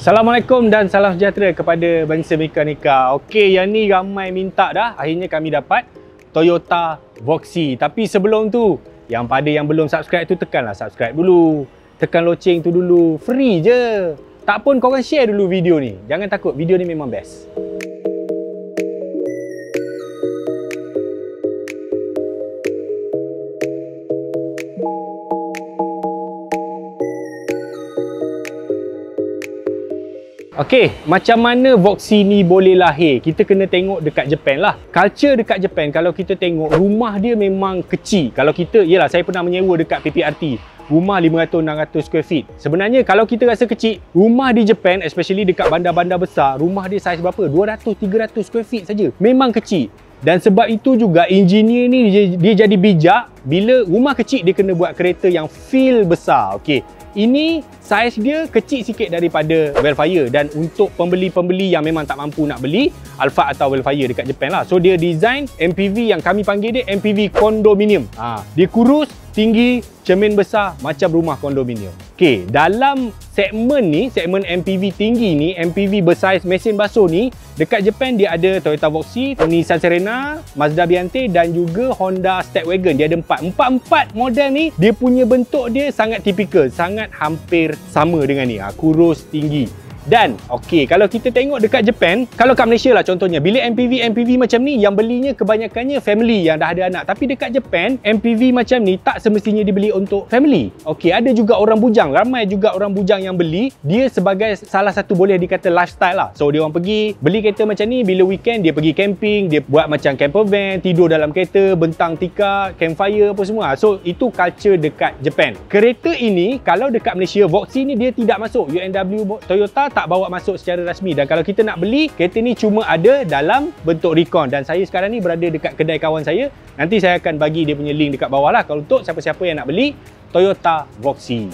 Assalamualaikum dan salam sejahtera kepada bangsa mekanika. Okey, yang ni ramai minta dah. Akhirnya kami dapat Toyota Voxy. Tapi sebelum tu, yang belum subscribe tu tekanlah subscribe dulu. Tekan loceng tu dulu. Free je. Tak pun korang share dulu video ni. Jangan takut, video ni memang best. Okey, macam mana Voxy ni boleh lahir? Kita kena tengok dekat Japan lah. Culture dekat Japan, kalau kita tengok, rumah dia memang kecil. Kalau kita, yelah, saya pernah menyewa dekat PPRT. Rumah 500-600 square feet. Sebenarnya kalau kita rasa kecil, rumah di Japan, especially dekat bandar-bandar besar, rumah dia saiz berapa? 200-300 square feet saja. Memang kecil. Dan sebab itu juga engineer ni dia jadi bijak. Bila rumah kecil, dia kena buat kereta yang feel besar. Okey. Ini saiz dia kecil sikit daripada Vellfire, dan untuk pembeli-pembeli yang memang tak mampu nak beli Alphard atau Vellfire dekat Japan lah. So dia design MPV yang kami panggil dia MPV kondominium. Dia kurus, tinggi, cermin besar macam rumah kondominium. Okey, dalam segmen ni, segmen MPV tinggi ni, MPV bersaiz mesin basuh ni, dekat Japan dia ada Toyota Voxy, Nissan Serena, Mazda Biante dan juga Honda Stepwagon. Dia ada empat model ni, dia punya bentuk dia sangat tipikal, sangat hampir sama dengan ni. Kurus, tinggi. Dan okey, kalau kita tengok dekat Japan, kalau kat Malaysia lah contohnya, bila MPV macam ni yang belinya kebanyakannya family yang dah ada anak. Tapi dekat Japan, MPV macam ni tak semestinya dibeli untuk family. Okey, ada juga orang bujang, ramai juga orang bujang yang beli. Dia sebagai salah satu, boleh dikata, lifestyle lah. So dia orang pergi beli kereta macam ni, bila weekend dia pergi camping, dia buat macam camper van, tidur dalam kereta, bentang tikar, campfire apa semua. So itu culture dekat Japan. Kereta ini kalau dekat Malaysia, Voxy ni dia tidak masuk. UNW Toyota tak bawa masuk secara rasmi, dan kalau kita nak beli, kereta ni cuma ada dalam bentuk recon. Dan saya sekarang ni berada dekat kedai kawan saya. Nanti saya akan bagi dia punya link dekat bawah lah, kalau untuk siapa-siapa yang nak beli Toyota Voxy.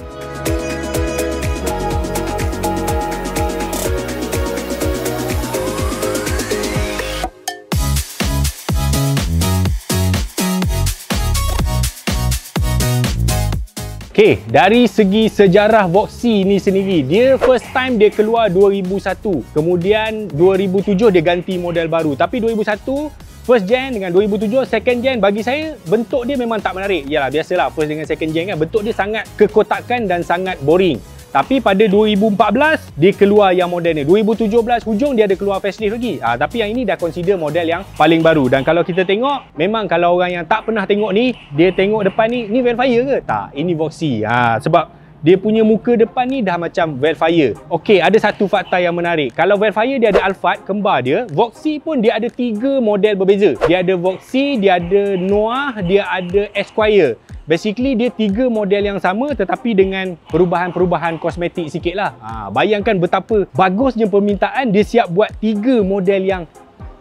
Okay, dari segi sejarah Voxy ni sendiri, dia first time dia keluar 2001. Kemudian 2007 dia ganti model baru. Tapi 2001 first gen dengan 2007 second gen, bagi saya bentuk dia memang tak menarik. Yalah, biasalah first dengan second gen kan, bentuk dia sangat kekotakan dan sangat boring. Tapi pada 2014 dia keluar yang model ni. 2017 hujung dia ada keluar facelift lagi. Tapi yang ini dah consider model yang paling baru. Dan kalau kita tengok, memang kalau orang yang tak pernah tengok ni, dia tengok depan ni Vellfire ke? Tak, ini Voxy. Sebab dia punya muka depan ni dah macam Vellfire. Okey, ada satu fakta yang menarik. Kalau Vellfire dia ada Alphard, kembar dia. Voxy pun dia ada 3 model berbeza. Dia ada Voxy, dia ada Noah, dia ada Esquire. Basically dia 3 model yang sama tetapi dengan perubahan-perubahan kosmetik sikit lah. Bayangkan betapa bagusnya permintaan, dia siap buat 3 model yang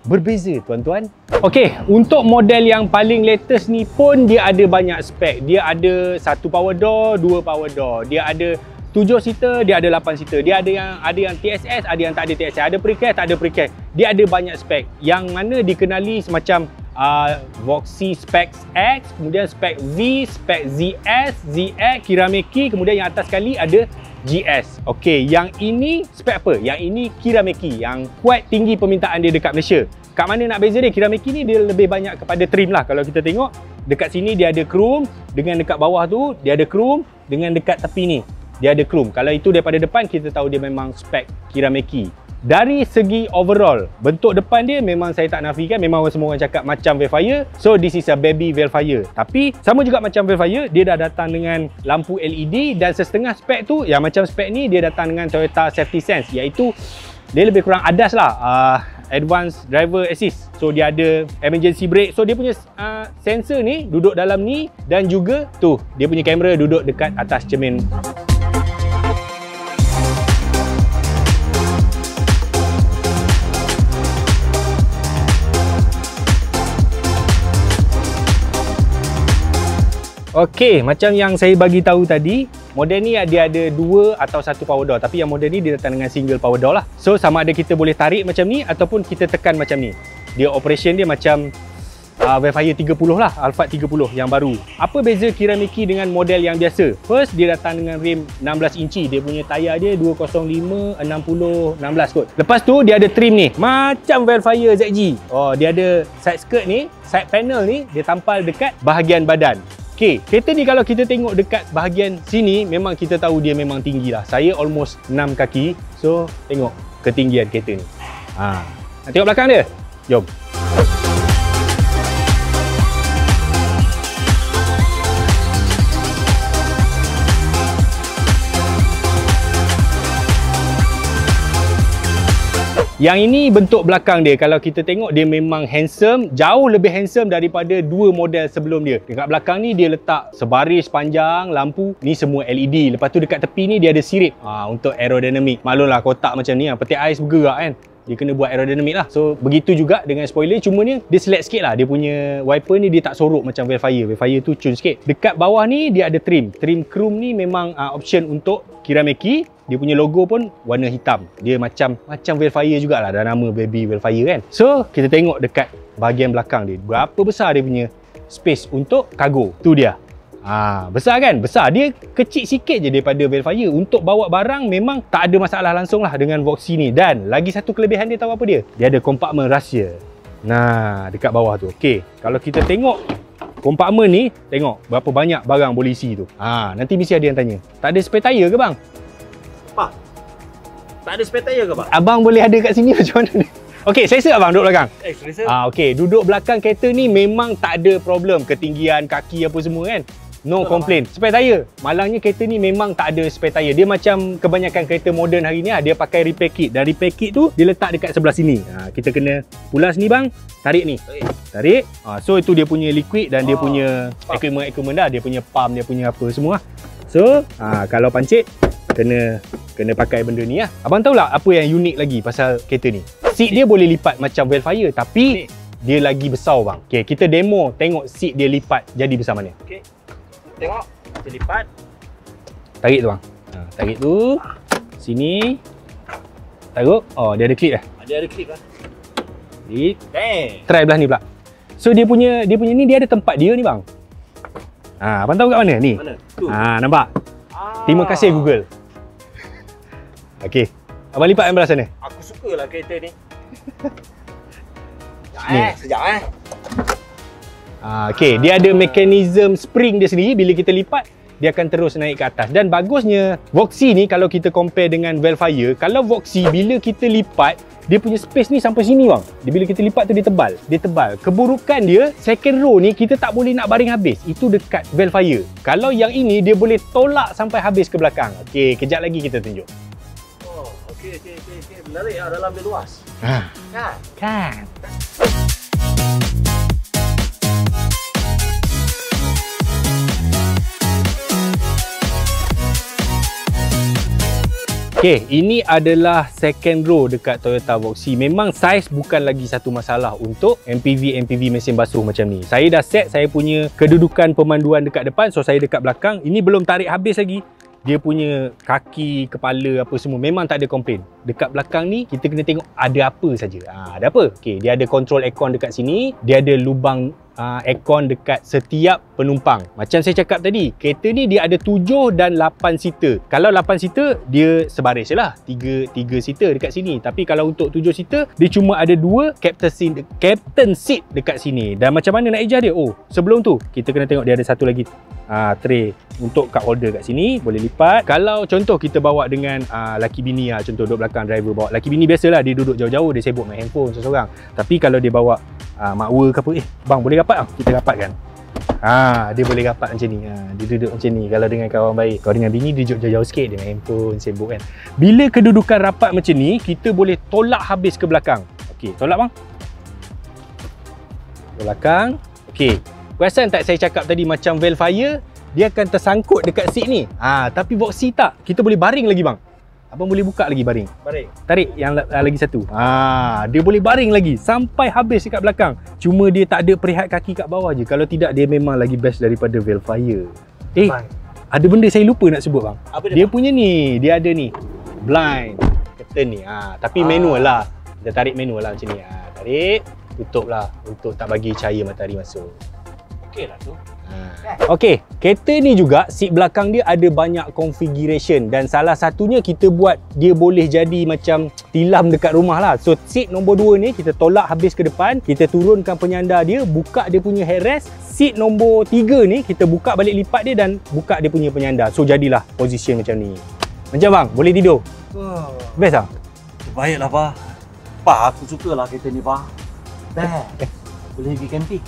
berbeza, tuan-tuan. Okey, untuk model yang paling latest ni pun dia ada banyak spek. Dia ada 1 power door, 2 power door. Dia ada 7 seater, dia ada 8 seater. Dia ada yang TSS, ada yang tak ada TSS. Ada precast, tak ada precast. Dia ada banyak spek. Yang mana dikenali semacam Voxy Spec X, kemudian Spec V, Spec ZS, ZX, Kirameki, kemudian yang atas sekali ada GS. Okey, yang ini spek apa? Yang ini Kirameki, yang kuat tinggi permintaan dia dekat Malaysia. Kat mana nak beza dia? Kirameki ni dia lebih banyak kepada trim lah. Kalau kita tengok dekat sini dia ada chrome, dengan dekat bawah tu dia ada chrome, dengan dekat tepi ni dia ada chrome. Kalau itu daripada depan, kita tahu dia memang spek Kirameki. Dari segi overall, bentuk depan dia memang saya tak nafikan, memang semua orang cakap macam Vellfire. So this is a baby Vellfire. Tapi sama juga macam Vellfire, dia dah datang dengan lampu LED, dan setengah spek tu, yang macam spek ni, dia datang dengan Toyota Safety Sense, iaitu dia lebih kurang ADAS lah, Advanced Driver Assist. So dia ada emergency brake. So dia punya sensor ni duduk dalam ni, dan juga tu dia punya kamera duduk dekat atas cermin. Okey, macam yang saya bagi tahu tadi, model ni dia ada 2 atau 1 power door. Tapi yang model ni dia datang dengan single power door lah. So sama ada kita boleh tarik macam ni ataupun kita tekan macam ni. Dia operation dia macam Velfire 30 lah, Alphard 30 yang baru. Apa beza Kirameki dengan model yang biasa? First, dia datang dengan rim 16 inci. Dia punya tayar dia 205 60 16 kot. Lepas tu dia ada trim ni, macam Velfire ZG. Oh, dia ada side skirt ni, side panel ni dia tampal dekat bahagian badan. Okey, kereta ni kalau kita tengok dekat bahagian sini, memang kita tahu dia memang tinggi lah. Saya almost 6 kaki. So, tengok ketinggian kereta ni. Nak tengok belakang dia? Jom. Yang ini bentuk belakang dia. Kalau kita tengok dia memang handsome, jauh lebih handsome daripada dua model sebelum dia. Dekat belakang ni dia letak sebaris panjang lampu, ni semua LED. Lepas tu dekat tepi ni dia ada sirip untuk aerodinamik. Maklumlah kotak macam ni, peti ais bergerak kan. Dia kena buat aerodinamik lah. So begitu juga dengan spoiler, cuma ni dia select sikit lah. Dia punya wiper ni dia tak sorok macam Velfire. Velfire tu cun sikit. Dekat bawah ni dia ada trim. Trim chrome ni memang option untuk Kirameki. Dia punya logo pun warna hitam. Dia macam Velfire jugalah, dah nama baby Velfire kan. So kita tengok dekat bahagian belakang dia, berapa besar dia punya space untuk kargo. Tu dia. Besar kan? Besar. Dia kecil sikit je daripada Velfire. Untuk bawa barang memang tak ada masalah langsung lah dengan Voxy ni. Dan lagi satu kelebihan dia, tahu apa dia? Dia ada kompartmen rahsia. Nah, dekat bawah tu. Okey, kalau kita tengok kompartmen ni, tengok berapa banyak barang boleh isi tu. Nanti mesti ada yang tanya, tak ada spare tire ke bang? Apa? Tak ada spare tire ke bang? Abang boleh ada kat sini macam mana ni? Okey, selesa abang duduk belakang? Selesa. Okey, duduk belakang kereta ni memang tak ada problem. Ketinggian kaki apa semua kan? No complain. Spare tire, malangnya kereta ni memang tak ada spare tire. Dia macam kebanyakan kereta moden hari ni dia pakai repair kit. Dan repair kit tu dia letak dekat sebelah sini. Kita kena pulang sini bang, tarik ni. Tarik. So itu dia punya liquid dan dia punya equipment dah. Dia punya pump, dia punya apa semua. So kalau pancit kena pakai benda ni lah. Abang tahu tak apa yang unik lagi pasal kereta ni? Seat dia boleh lipat macam Velfire, tapi dia lagi besar bang. Okay, kita demo tengok seat dia lipat jadi besar mana. Okay, tengok kita lipat. Tarik tu bang. Tarik tu. Sini. Taruh. Oh, dia ada clip dah. Dia ada clip lah. Clip. Try belah ni pula. So dia punya ni dia ada tempat dia ni bang. Abang tahu kat mana ni? Mana? Tu. Nampak? Terima kasih Google. Okey. Abang lipat yang belah sana. Aku sukalah kereta ni. Sekejap Okey, dia ada mekanisme spring dia sendiri. Bila kita lipat, dia akan terus naik ke atas. Dan bagusnya Voxy ni kalau kita compare dengan Velfire, kalau Voxy bila kita lipat, dia punya space ni sampai sini bang. Bila kita lipat tu dia tebal. Keburukan dia, second row ni kita tak boleh nak baring habis. Itu dekat Velfire. Kalau yang ini dia boleh tolak sampai habis ke belakang. Okey, kejap lagi kita tunjuk. Oh, okey. Menarik lah, dalam dia luas. Kan. Okey, ini adalah second row dekat Toyota Voxy. Memang saiz bukan lagi satu masalah untuk MPV mesin basuh macam ni. Saya dah set saya punya kedudukan pemanduan dekat depan, so saya dekat belakang. Ini belum tarik habis lagi. Dia punya kaki, kepala apa semua memang tak ada komplain. Dekat belakang ni kita kena tengok ada apa saja. Ada apa? Okey, dia ada control aircon dekat sini. Dia ada lubang aircon dekat setiap penumpang. Macam saya cakap tadi, kereta ni dia ada 7 dan 8 seater. Kalau 8 seater dia sebaris je lah, 3 seater dekat sini. Tapi kalau untuk 7 seater dia cuma ada 2 captain seat dekat sini. Dan macam mana nak adjust dia? Oh, sebelum tu kita kena tengok dia ada satu lagi tray untuk cup holder kat sini, boleh lipat. Kalau contoh kita bawa dengan laki bini contoh duduk belakang driver bawa. Laki bini biasalah dia duduk jauh-jauh, dia sibuk main handphone seseorang. Tapi kalau dia bawa makwa ke apa, bang boleh rapat kita rapatkan. Dia boleh rapat macam ni. Dia duduk macam ni kalau dengan kawan baik. Kalau dengan bini dia duduk jauh-jauh sikit dengan handphone, sibuk kan. Bila kedudukan rapat macam ni, kita boleh tolak habis ke belakang. Okey, tolak bang. Belakang. Okey. Perasan tak saya cakap tadi macam Velfire, dia akan tersangkut dekat seat ni. Tapi Voxy tak. Kita boleh baring lagi bang. Abang boleh buka lagi baring. Tarik yang lagi satu. Dia boleh baring lagi sampai habis dekat belakang. Cuma dia tak ada perihat kaki kat bawah je. Kalau tidak dia memang lagi best daripada Velfire. Ada benda saya lupa nak sebut bang. Apa dia punya ni, dia ada ni blind curtain ni. Tapi manual lah. Kita tarik manual lah macam ni. Tarik. tutup lah untuk tak bagi cahaya matahari masuk. Okey lah tu. Okey, kereta ni juga seat belakang dia ada banyak configuration dan salah satunya kita buat dia boleh jadi macam tilam dekat rumah lah. So seat nombor 2 ni kita tolak habis ke depan, kita turunkan penyandar dia, buka dia punya headrest. Seat nombor 3 ni kita buka balik lipat dia dan buka dia punya penyandar. So jadilah position macam ni. Macam bang, boleh tidur. Best tak? Baiklah Pak. Pak, aku sukalah kereta ni Pak. Best. Boleh pergi camping.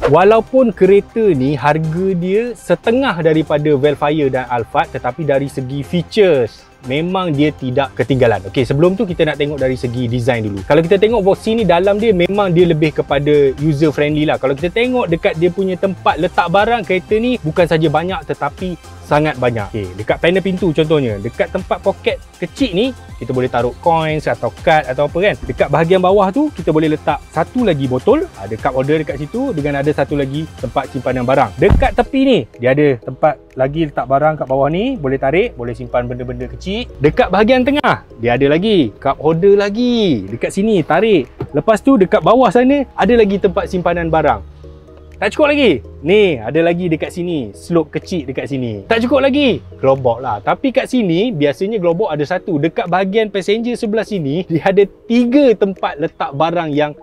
Walaupun kereta ni harga dia setengah daripada Velfire dan Alphard, tetapi dari segi features memang dia tidak ketinggalan. Okey, sebelum tu kita nak tengok dari segi design dulu. Kalau kita tengok Voxy ni dalam dia memang dia lebih kepada user friendly lah. Kalau kita tengok dekat dia punya tempat letak barang, kereta ni bukan saja banyak tetapi sangat banyak. Okey, dekat panel pintu contohnya, dekat tempat poket kecil ni kita boleh taruh coins atau kad atau apa kan. Dekat bahagian bawah tu kita boleh letak satu lagi botol, ada cup holder dekat situ dengan ada satu lagi tempat simpanan barang. Dekat tepi ni dia ada tempat lagi letak barang kat bawah ni, boleh tarik, boleh simpan benda-benda kecil. Dekat bahagian tengah dia ada lagi cup holder lagi. Dekat sini tarik. Lepas tu dekat bawah sana ada lagi tempat simpanan barang. Tak cukup lagi. Ni, ada lagi dekat sini. Slope kecil dekat sini. Tak cukup lagi. Globok lah. Tapi kat sini, biasanya globok ada satu. Dekat bahagian passenger sebelah sini, dia ada 3 tempat letak barang yang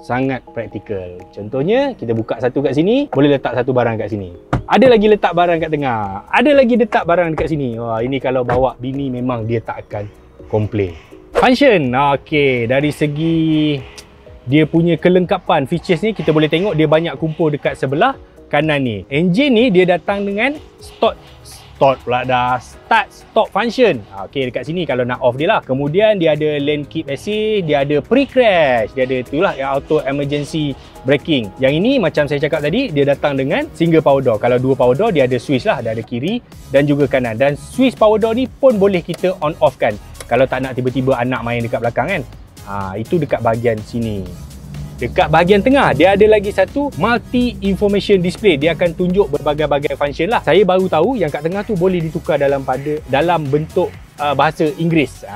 sangat praktikal. Contohnya, kita buka satu kat sini, boleh letak satu barang kat sini. Ada lagi letak barang kat tengah. Ada lagi letak barang dekat sini. Wah, ini kalau bawa bini memang dia tak akan komplain. Function. Okey, dari segi dia punya kelengkapan features ni kita boleh tengok dia banyak kumpul dekat sebelah kanan ni. Engine ni dia datang dengan start stop function. Okey, dekat sini kalau nak off dia lah. Kemudian dia ada lane keep assist, dia ada pre-crash, dia ada itulah yang auto emergency braking. Yang ini macam saya cakap tadi, dia datang dengan single power door. Kalau dua power door dia ada switch lah, dia ada kiri dan juga kanan. Dan switch power door ni pun boleh kita on off kan. Kalau tak nak tiba-tiba anak main dekat belakang kan. Itu dekat bahagian sini. Dekat bahagian tengah dia ada lagi satu multi information display. Dia akan tunjuk berbagai-bagai function lah. Saya baru tahu yang kat tengah tu boleh ditukar dalam bentuk bahasa Inggeris.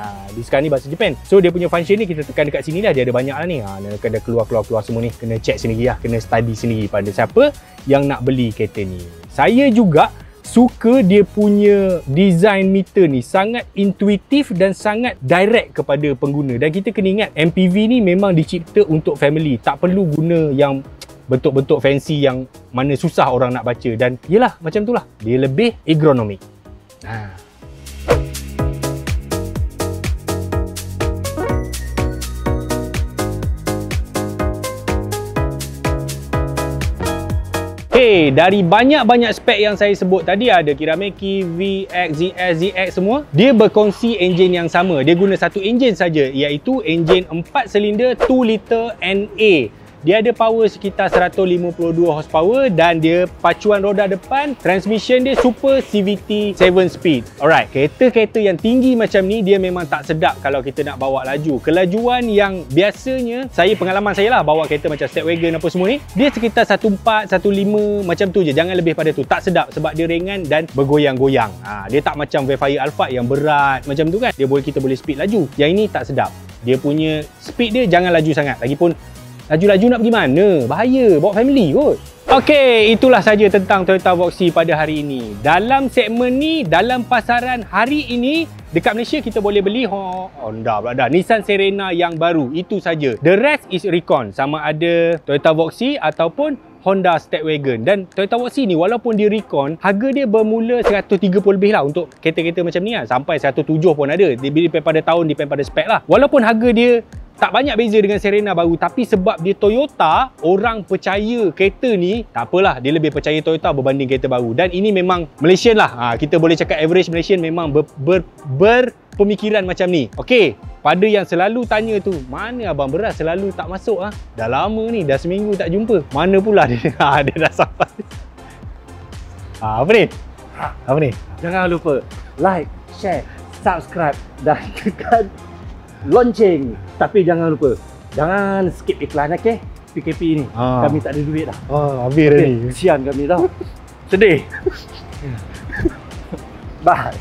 Sekarang ni bahasa Japan. So dia punya function ni kita tekan dekat sini lah. Dia ada banyak lah ni. Kena keluar semua ni. Kena check sendiri lah. Kena study sendiri pada siapa yang nak beli kereta ni. Saya juga suka dia punya design meter ni, sangat intuitif dan sangat direct kepada pengguna. Dan kita kena ingat MPV ni memang dicipta untuk family, tak perlu guna yang bentuk-bentuk fancy yang mana susah orang nak baca. Dan yelah macam tu lah, dia lebih ergonomik. Okay, dari banyak-banyak spek yang saya sebut tadi, ada Kirameki, VX, ZS, ZX semua, dia berkongsi enjin yang sama. Dia guna satu enjin saja, iaitu enjin 4 silinder 2 liter NA. Dia ada power sekitar 152 horsepower dan dia pacuan roda depan, transmission dia super CVT 7 speed. Alright, kereta-kereta yang tinggi macam ni dia memang tak sedap kalau kita nak bawa laju. Kelajuan yang biasanya pengalaman saya lah bawa kereta macam Stepwagon apa semua ni, dia sekitar 14, 15 macam tu je, jangan lebih pada tu. Tak sedap sebab dia ringan dan bergoyang-goyang. Dia tak macam Velfire Alphard yang berat macam tu kan. Kita boleh speed laju. Yang ini tak sedap. Dia punya speed dia jangan laju sangat. Lagipun laju-laju nak pergi mana? Bahaya, bawa family kot. Okey, itulah saja tentang Toyota Voxy pada hari ini. Dalam segmen ni, dalam pasaran hari ini, dekat Malaysia kita boleh beli Honda pula dah, Nissan Serena yang baru. Itu saja. The rest is recon. Sama ada Toyota Voxy ataupun Honda Stepwagon. Dan Toyota Voxy ni walaupun dia recon, harga dia bermula 130 lebih lah untuk kereta-kereta macam ni lah. Sampai 107 pun ada. Depend pada tahun, depend pada spek lah. Walaupun harga dia tak banyak beza dengan Serena baru, tapi sebab dia Toyota, orang percaya kereta ni, tak apalah, dia lebih percaya Toyota berbanding kereta baru. Dan ini memang Malaysian lah. Kita boleh cakap average Malaysian memang berpemikiran macam ni. Okey, pada yang selalu tanya tu, mana abang beras selalu tak masuk Dah lama ni, dah seminggu tak jumpa. Mana pula dia? Dia dah sampai. Apa ni? Apa ni? Jangan lupa like, share, subscribe dan tekan lonceng. Tapi jangan lupa, jangan skip iklan, okey? PKP ni. Ah. Kami tak ada duit dah. Oh, habis dah ni. Kesian kami tau. Sedih. Bye.